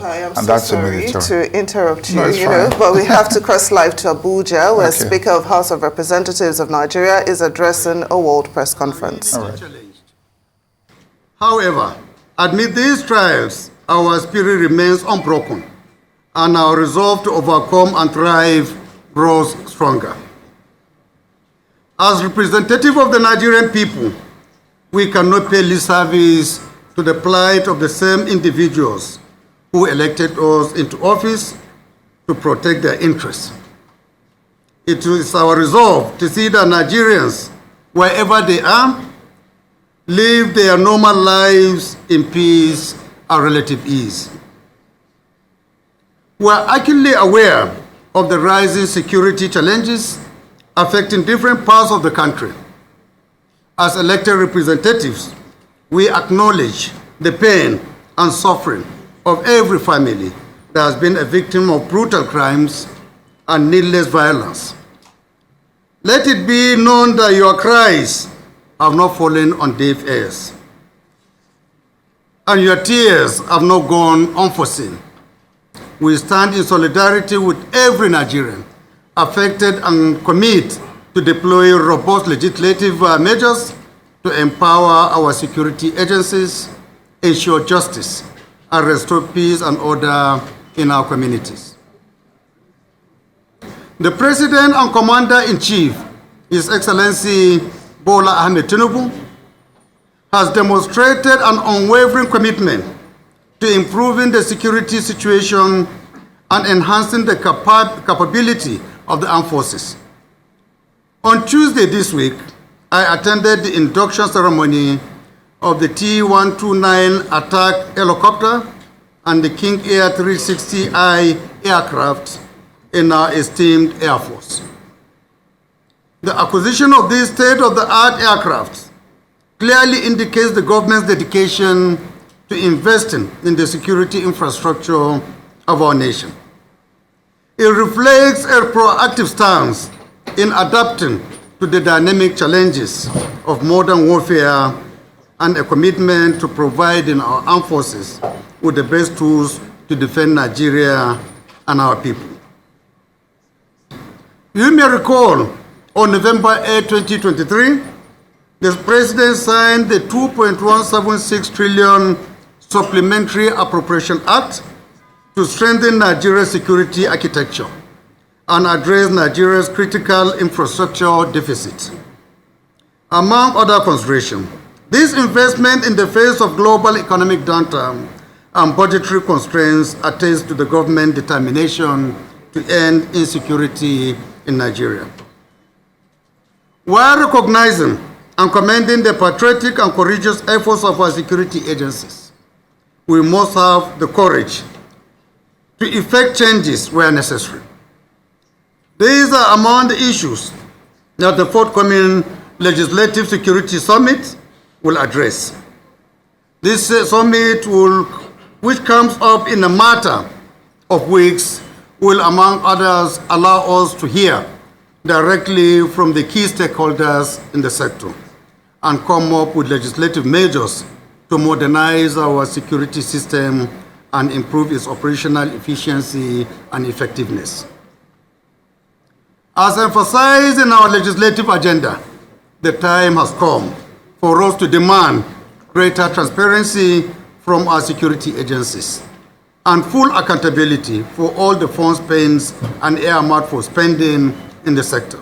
I am and so that's sorry the to interrupt you, no, you know, but we have to cross live to Abuja, where Speaker of House of Representatives of Nigeria is addressing a world press conference. All right. However, amid these trials, our spirit remains unbroken, and our resolve to overcome and thrive grows stronger. As representative of the Nigerian people, we cannot pay lip service to the plight of the same individuals who elected us into office to protect their interests. It is our resolve to see that Nigerians, wherever they are, live their normal lives in peace and relative ease. We are acutely aware of the rising security challenges affecting different parts of the country. As elected representatives, we acknowledge the pain and suffering of every family that has been a victim of brutal crimes and needless violence. Let it be known that your cries have not fallen on deaf ears, and your tears have not gone unforeseen. We stand in solidarity with every Nigerian affected and commit to deploy robust legislative measures to empower our security agencies, ensure justice, and restore peace and order in our communities. The President and Commander-in-Chief, His Excellency Bola Ahmed Tinubu, has demonstrated an unwavering commitment to improving the security situation and enhancing the capability of the armed forces. On Tuesday this week, I attended the induction ceremony of the T-129 attack helicopter and the King Air 360I aircraft in our esteemed Air Force. The acquisition of these state-of-the-art aircraft clearly indicates the government's dedication to investing in the security infrastructure of our nation. It reflects a proactive stance in adapting to the dynamic challenges of modern warfare and a commitment to providing our armed forces with the best tools to defend Nigeria and our people. You may recall, on November 8, 2023, the President signed the 2.176 trillion Supplementary Appropriation Act to strengthen Nigeria's security architecture and address Nigeria's critical infrastructure deficit. Among other considerations, this investment in the face of global economic downturn and budgetary constraints attests to the government's determination to end insecurity in Nigeria. While recognizing and commending the patriotic and courageous efforts of our security agencies, we must have the courage to effect changes where necessary. These are among the issues that the forthcoming Legislative Security Summit will address. This summit, which comes up in a matter of weeks, will, among others, allow us to hear directly from the key stakeholders in the sector and come up with legislative measures to modernize our security system and improve its operational efficiency and effectiveness. As emphasized in our legislative agenda, the time has come for us to demand greater transparency from our security agencies and full accountability for all the funds spent and earmarked for spending in the sector.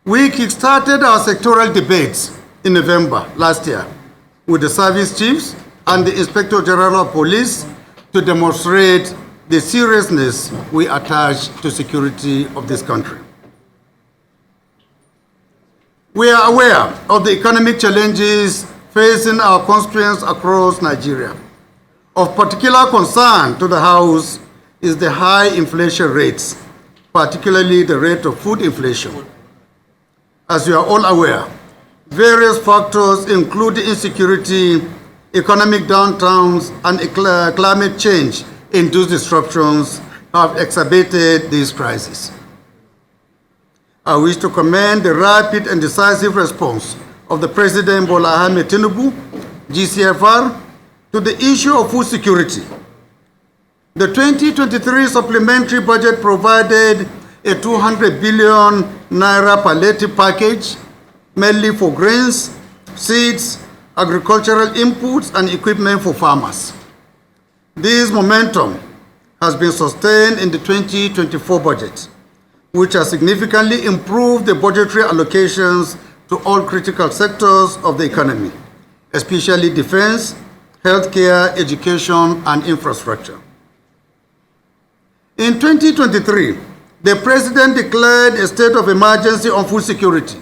We kickstarted our sectoral debates in November last year with the service chiefs and the Inspector General of Police to demonstrate the seriousness we attach to security of this country. We are aware of the economic challenges facing our constituents across Nigeria. Of particular concern to the House is the high inflation rates, particularly the rate of food inflation. As you are all aware, various factors including insecurity, economic downtowns, and climate change-induced disruptions have exacerbated this crisis. I wish to commend the rapid and decisive response of the President Bola Ahmed Tinubu, GCFR, to the issue of food security. The 2023 supplementary budget provided a 200 billion naira palliative package, mainly for grains, seeds, agricultural inputs, and equipment for farmers. This momentum has been sustained in the 2024 budget, which has significantly improved the budgetary allocations to all critical sectors of the economy, especially defense, healthcare, education, and infrastructure. In 2023, the President declared a state of emergency on food security,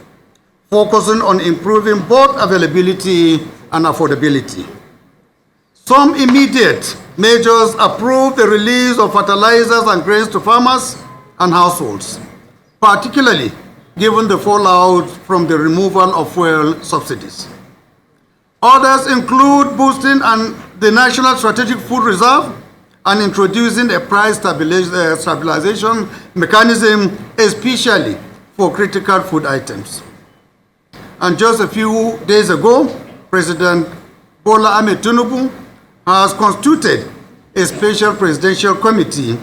focusing on improving both availability and affordability. Some immediate measures approved the release of fertilizers and grains to farmers and households, particularly given the fallout from the removal of fuel subsidies. Others include boosting the National Strategic Food Reserve and introducing a price stabilization mechanism, especially for critical food items. And just a few days ago, President Bola Ahmed Tinubu has constituted a special presidential committee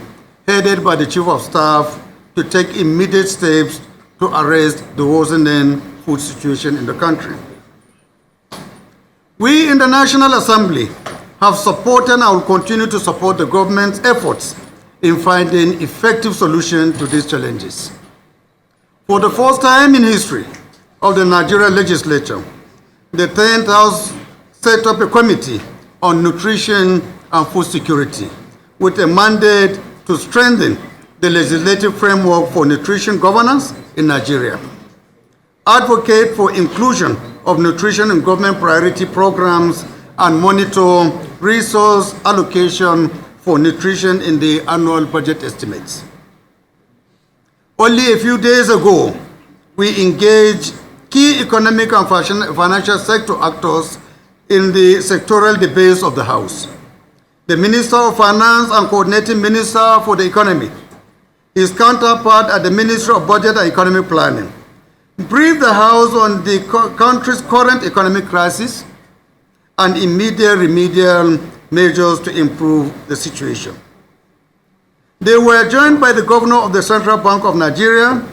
headed by the Chief of Staff to take immediate steps to arrest the worsening food situation in the country. We in the National Assembly have supported and will continue to support the government's efforts in finding effective solutions to these challenges. For the first time in history of the Nigerian legislature, the 10th House set up a committee on nutrition and food security with a mandate to strengthen the legislative framework for nutrition governance in Nigeria, advocate for inclusion of nutrition in government priority programs, and monitor resource allocation for nutrition in the annual budget estimates. Only a few days ago, we engaged key economic and financial sector actors in the sectoral debates of the House. The Minister of Finance and Coordinating Minister for the Economy, his counterpart at the Ministry of Budget and Economic Planning, briefed the House on the country's current economic crisis and immediate remedial measures to improve the situation. They were joined by the Governor of the Central Bank of Nigeria,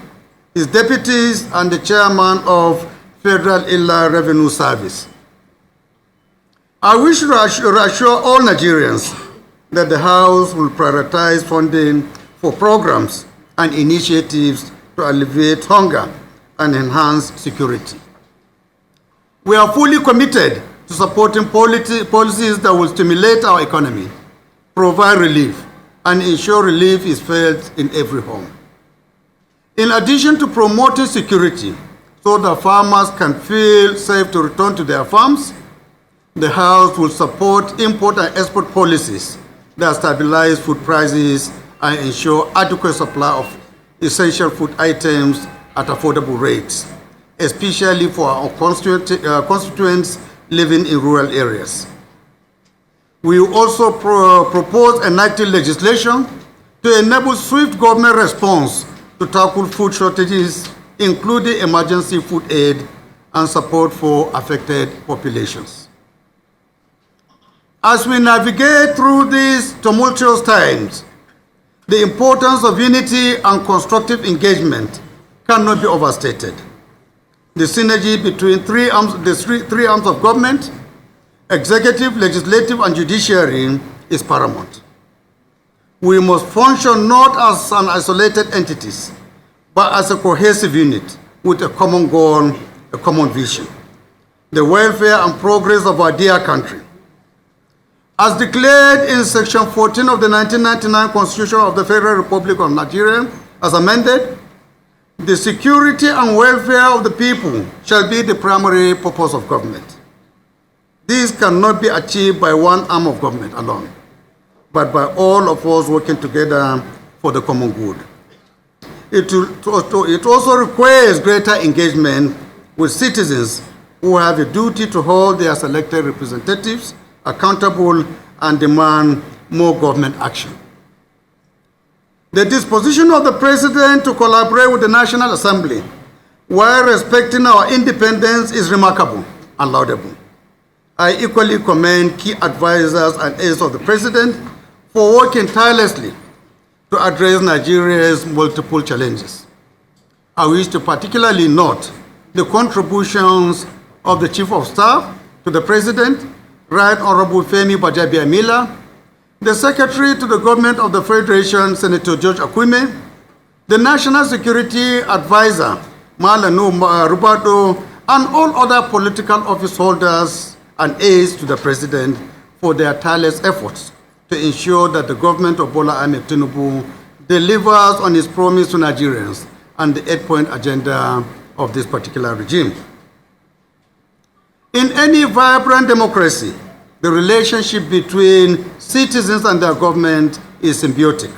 his deputies, and the Chairman of Federal Inland Revenue Service. I wish to reassure all Nigerians that the House will prioritize funding for programs and initiatives to alleviate hunger and enhance security. We are fully committed to supporting policies that will stimulate our economy, provide relief, and ensure relief is felt in every home. In addition to promoting security so that farmers can feel safe to return to their farms, the House will support import and export policies that stabilize food prices and ensure adequate supply of essential food items at affordable rates, especially for our constituents living in rural areas. We will also propose enacting legislation to enable swift government response to tackle food shortages, including emergency food aid and support for affected populations. As we navigate through these tumultuous times, the importance of unity and constructive engagement cannot be overstated. The synergy between three arms of government, executive, legislative, and judiciary, is paramount. We must function not as an isolated entities, but as a cohesive unit with a common goal, a common vision: the welfare and progress of our dear country. As declared in Section 14 of the 1999 Constitution of the Federal Republic of Nigeria, as amended, the security and welfare of the people shall be the primary purpose of government. This cannot be achieved by one arm of government alone, but by all of us working together for the common good. It also requires greater engagement with citizens who have a duty to hold their selected representatives accountable and demand more government action. The disposition of the President to collaborate with the National Assembly while respecting our independence is remarkable and laudable. I equally commend key advisors and aides of the President for working tirelessly to address Nigeria's multiple challenges. I wish to particularly note the contributions of the Chief of Staff to the President, Right Honorable Femi Gbajabiamila, the Secretary to the Government of the Federation, Senator George Akume, the National Security Advisor, Malanu Rubado, and all other political office holders and aides to the President for their tireless efforts to ensure that the government of Bola Ahmed Tinubu delivers on its promise to Nigerians and the 8-point agenda of this particular regime. In any vibrant democracy, the relationship between citizens and their government is symbiotic,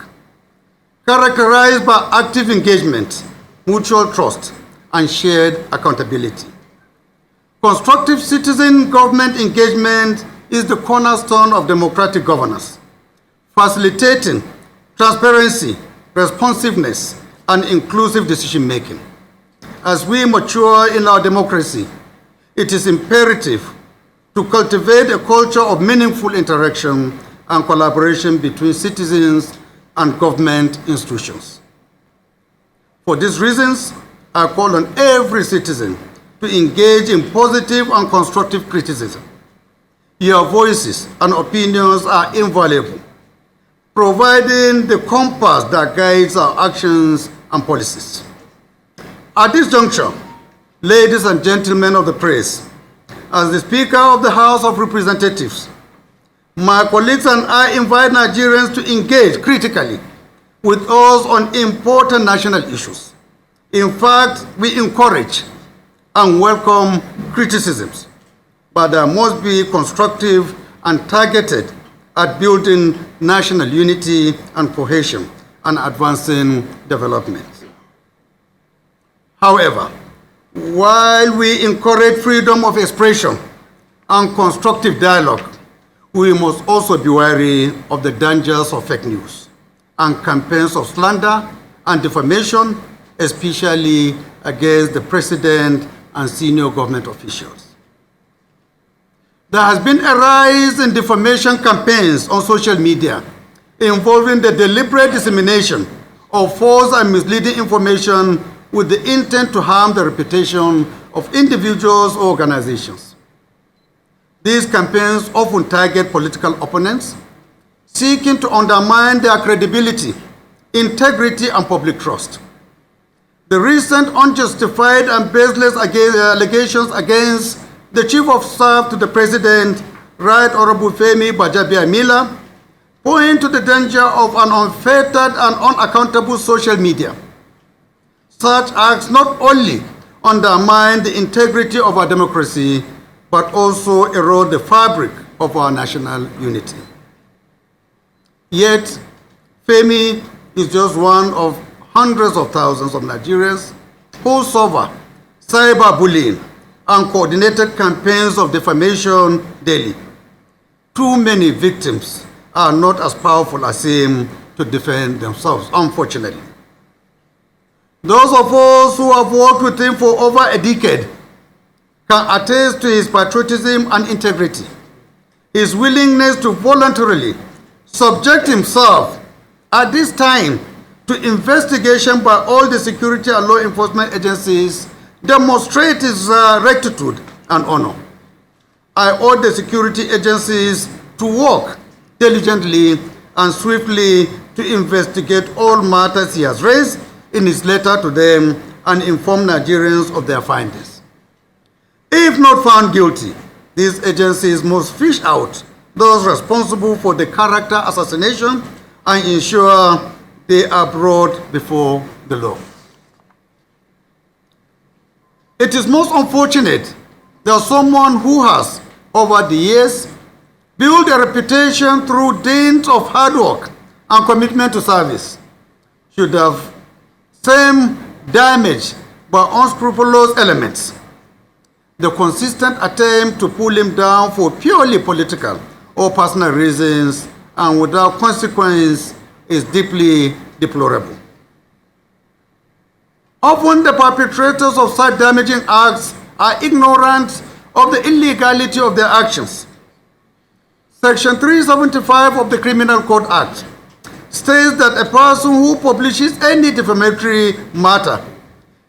characterized by active engagement, mutual trust, and shared accountability. Constructive citizen-government engagement is the cornerstone of democratic governance, facilitating transparency, responsiveness, and inclusive decision-making. As we mature in our democracy, it is imperative to cultivate a culture of meaningful interaction and collaboration between citizens and government institutions. For these reasons, I call on every citizen to engage in positive and constructive criticism. Your voices and opinions are invaluable, providing the compass that guides our actions and policies. At this juncture, ladies and gentlemen of the press, as the Speaker of the House of Representatives, my colleagues and I invite Nigerians to engage critically with us on important national issues. In fact, we encourage and welcome criticisms, but they must be constructive and targeted at building national unity and cohesion and advancing development. However, while we encourage freedom of expression and constructive dialogue, we must also be wary of the dangers of fake news and campaigns of slander and defamation, especially against the President and senior government officials. There has been a rise in defamation campaigns on social media involving the deliberate dissemination of false and misleading information with the intent to harm the reputation of individuals or organizations. These campaigns often target political opponents, seeking to undermine their credibility, integrity, and public trust. The recent unjustified and baseless allegations against the Chief of Staff to the President, Right Honorable Femi Gbajabiamila, point to the danger of an unfettered and unaccountable social media. Such acts not only undermine the integrity of our democracy, but also erode the fabric of our national unity. Yet, Femi is just one of hundreds of thousands of Nigerians who suffer cyberbullying and coordinated campaigns of defamation daily. Too many victims are not as powerful as him to defend themselves, unfortunately. Those of us who have worked with him for over a decade can attest to his patriotism and integrity, his willingness to voluntarily subject himself at this time to investigation by all the security and law enforcement agencies demonstrate his rectitude and honor. I urge the security agencies to work diligently and swiftly to investigate all matters he has raised in his letter to them and inform Nigerians of their findings. If not found guilty, these agencies must fish out those responsible for the character assassination and ensure they are brought before the law. It is most unfortunate that someone who has, over the years, built a reputation through dint of hard work and commitment to service should have same damage by unscrupulous elements. The consistent attempt to pull him down for purely political or personal reasons and without consequence is deeply deplorable. Often the perpetrators of such damaging acts are ignorant of the illegality of their actions. Section 375 of the Criminal Code Act states that a person who publishes any defamatory matter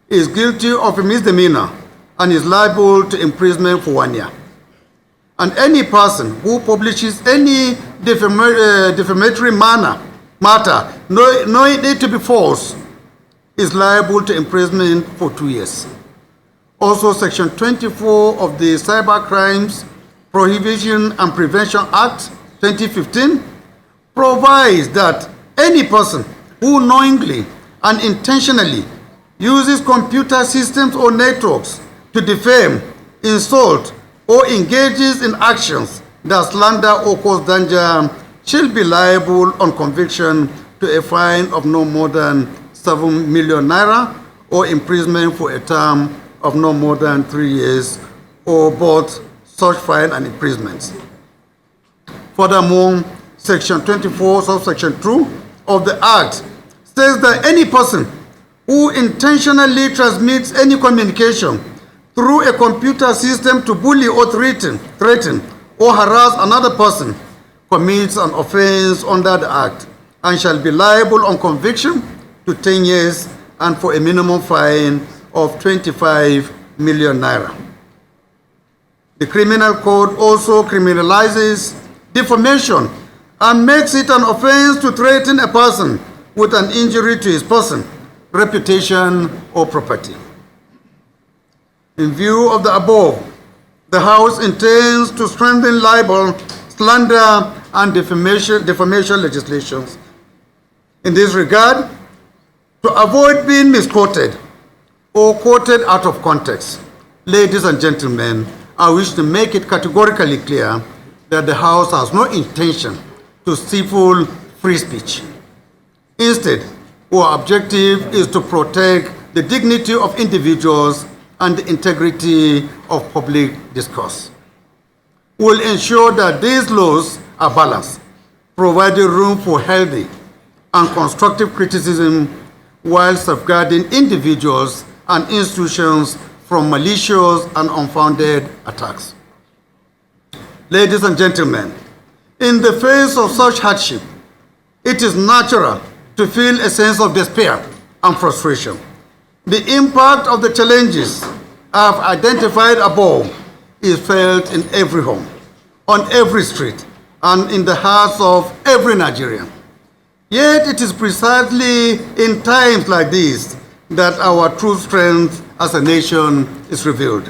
is guilty of a misdemeanor and is liable to imprisonment for 1 year. And any person who publishes any defamatory matter, knowing it to be false, is liable to imprisonment for 2 years. Also, Section 24 of the Cyber Crimes Prohibition and Prevention Act 2015 provides that any person who knowingly and intentionally uses computer systems or networks to defame, insult, or engages in actions that slander or cause danger shall be liable on conviction to a fine of no more than 7 million naira or imprisonment for a term of no more than 3 years, or both such fine and imprisonment. Furthermore, Section 24, subsection 2 of the Act states that any person who intentionally transmits any communication through a computer system to bully or threaten or harass another person commits an offense under the Act and shall be liable on conviction to 10 years and for a minimum fine of 25 million naira. The Criminal Code also criminalizes defamation and makes it an offense to threaten a person with an injury to his person, reputation, or property. In view of the above, the House intends to strengthen libel, slander, and defamation legislations. In this regard, to avoid being misquoted or quoted out of context, ladies and gentlemen, I wish to make it categorically clear that the House has no intention to stifle free speech. Instead, our objective is to protect the dignity of individuals and the integrity of public discourse. We will ensure that these laws are balanced, providing room for healthy and constructive criticism while safeguarding individuals and institutions from malicious and unfounded attacks. Ladies and gentlemen, in the face of such hardship, it is natural to feel a sense of despair and frustration. The impact of the challenges I have identified above is felt in every home, on every street, and in the hearts of every Nigerian. Yet it is precisely in times like these that our true strength as a nation is revealed.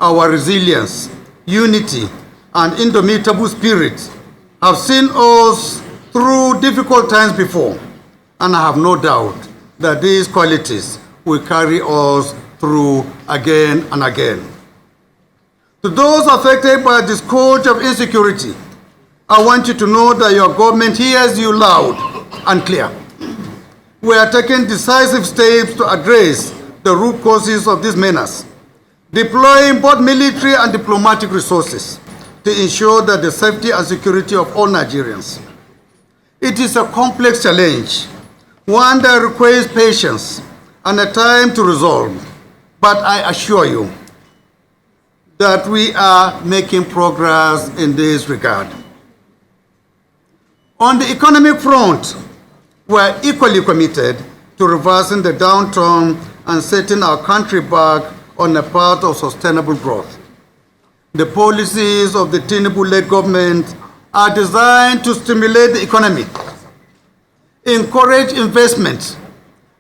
Our resilience, unity, and indomitable spirit have seen us through difficult times before, and I have no doubt that these qualities will carry us through again and again. To those affected by the scourge of insecurity, I want you to know that your government hears you loud and clear. We are taking decisive steps to address the root causes of this menace, deploying both military and diplomatic resources to ensure that the safety and security of all Nigerians. It is a complex challenge, one that requires patience and a time to resolve, but I assure you that we are making progress in this regard. On the economic front, we are equally committed to reversing the downturn and setting our country back on a path of sustainable growth. The policies of the Tinubu-led government are designed to stimulate the economy, encourage investment,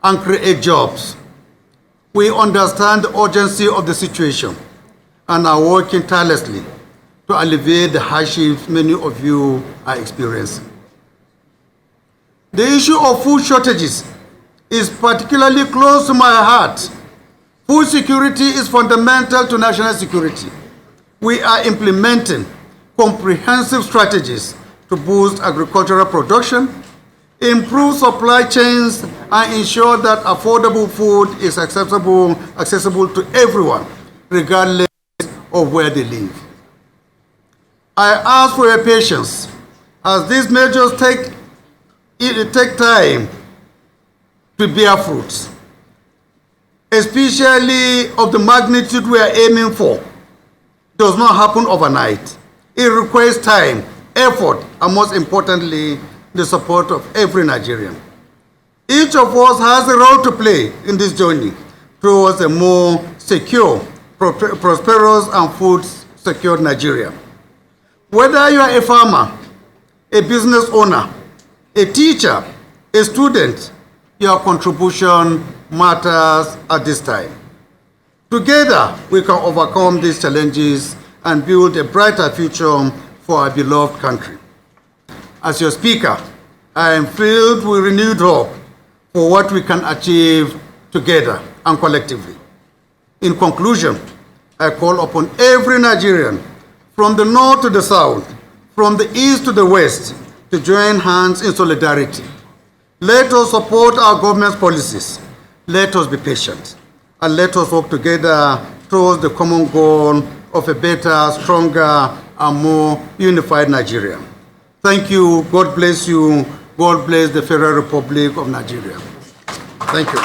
and create jobs. We understand the urgency of the situation and are working tirelessly to alleviate the hardships many of you are experiencing. The issue of food shortages is particularly close to my heart. Food security is fundamental to national security. We are implementing comprehensive strategies to boost agricultural production, improve supply chains, and ensure that affordable food is accessible to everyone, regardless of where they live. I ask for your patience as these measures take time to bear fruits, especially of the magnitude we are aiming for. Does not happen overnight. It requires time effort, and most importantly, the support of every Nigerian. Each of us has a role to play in this journey towards a more secure, prosperous, and food-secure Nigeria. Whether you are a farmer, a business owner, a teacher, a student, your contribution matters at this time. Together, we can overcome these challenges and build a brighter future for our beloved country. As your speaker, I am filled with renewed hope for what we can achieve together and collectively. In conclusion, I call upon every Nigerian, from the north to the south, from the east to the west, to join hands in solidarity. Let us support our government's policies. Let us be patient. And let us work together towards the common goal of a better, stronger, and more unified Nigeria. Thank you. God bless you. God bless the Federal Republic of Nigeria. Thank you.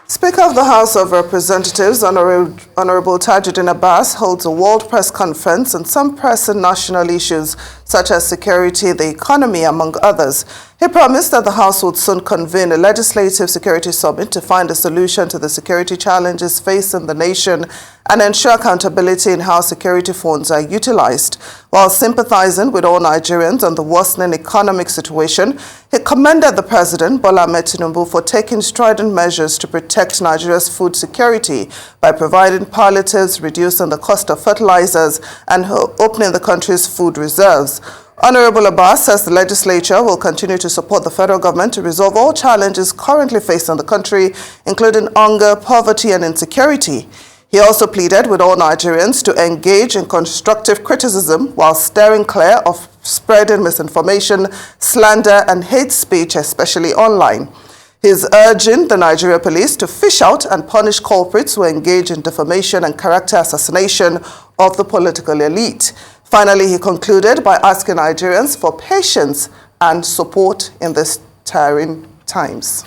Speaker of the House of Representatives, Honorable Tajuddin Abbas, holds a World Press Conference on some pressing national issues such as security, the economy, among others. He promised that the House would soon convene a legislative security summit to find a solution to the security challenges facing the nation and ensure accountability in how security funds are utilized. While sympathizing with all Nigerians on the worsening economic situation, he commended the President, Bola Ahmed Tinubu, for taking strident measures to protect Nigeria's food security by providing palliatives, reducing the cost of fertilizers, and opening the country's food reserves. Honorable Abbas says the legislature will continue to support the federal government to resolve all challenges currently facing the country, including hunger, poverty, and insecurity. He also pleaded with all Nigerians to engage in constructive criticism while steering clear of spreading misinformation, slander, and hate speech, especially online. He is urging the Nigeria police to fish out and punish culprits who engage in defamation and character assassination of the political elite. Finally, he concluded by asking Nigerians for patience and support in these tiring times.